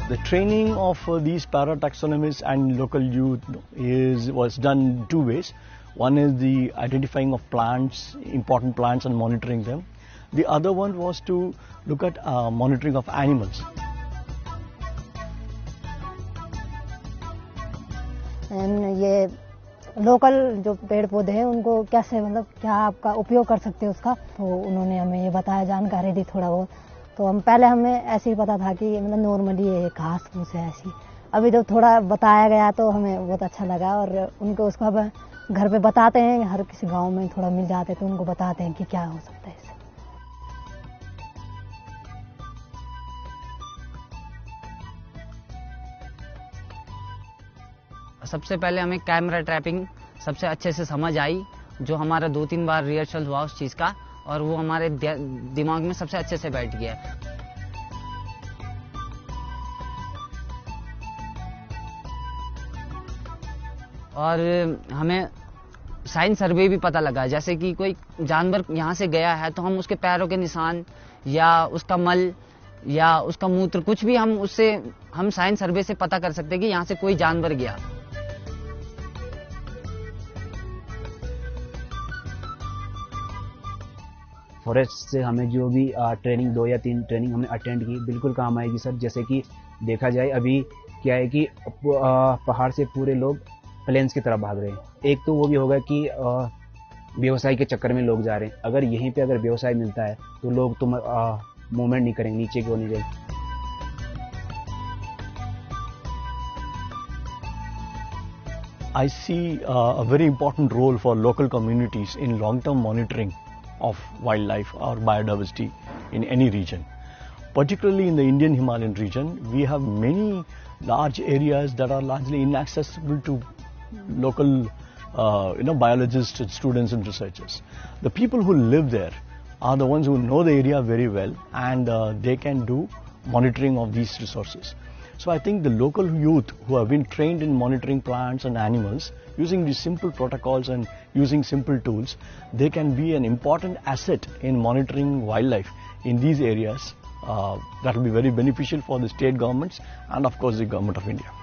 The training of these para-taxonomists and local youth was done two ways. One is the identifying of plants, important plants, and monitoring them. The other one was to look at monitoring of animals. And ये local जो पेड़ पौधे हैं उनको कैसे मतलब क्या आपका उपयोग कर सकते हैं उसका, तो उन्होंने हमें ये बताया, जानकारी दी थोड़ा बहुत। तो हम पहले हमें ऐसे ही पता था कि मतलब नॉर्मली ये घास फूस है ऐसी। अभी जब थोड़ा बताया गया तो हमें बहुत अच्छा लगा और उनको उसको अब घर पे बताते हैं, हर किसी गांव में थोड़ा मिल जाते हैं तो उनको बताते हैं कि क्या हो सकता है इससे। सबसे पहले हमें कैमरा ट्रैपिंग सबसे अच्छे से समझ आई, जो हमारा 2-3 बार रिहर्सल हुआ उस चीज़ का, और वो हमारे दिमाग में सबसे अच्छे से बैठ गया। और हमें साइंस सर्वे भी पता लगा, जैसे कि कोई जानवर यहाँ से गया है तो हम उसके पैरों के निशान या उसका मल या उसका मूत्र कुछ भी हम साइंस सर्वे से पता कर सकते हैं कि यहाँ से कोई जानवर गया। फॉरेस्ट से हमें जो भी ट्रेनिंग 2 या 3 ट्रेनिंग हमने अटेंड की बिल्कुल काम आएगी सर। जैसे कि देखा जाए अभी क्या है कि पहाड़ से पूरे लोग प्लेन्स की तरफ भाग रहे हैं। एक तो वो भी होगा कि व्यवसाय के चक्कर में लोग जा रहे हैं। अगर यहीं पे अगर व्यवसाय मिलता है तो लोग तो मूवमेंट नहीं करेंगे, नीचे की ओर नहीं जाएंगे। I see a very important role for local communities in long-term monitoring of wildlife or biodiversity in any region. Particularly in the Indian Himalayan region, we have many large areas that are largely inaccessible to local biologists, students and researchers. The people who live there are the ones who know the area very well, and they can do monitoring of these resources. So I think the local youth who have been trained in monitoring plants and animals using these simple protocols and using simple tools, they can be an important asset in monitoring wildlife in these areas. That will be very beneficial for the state governments and of course the government of India.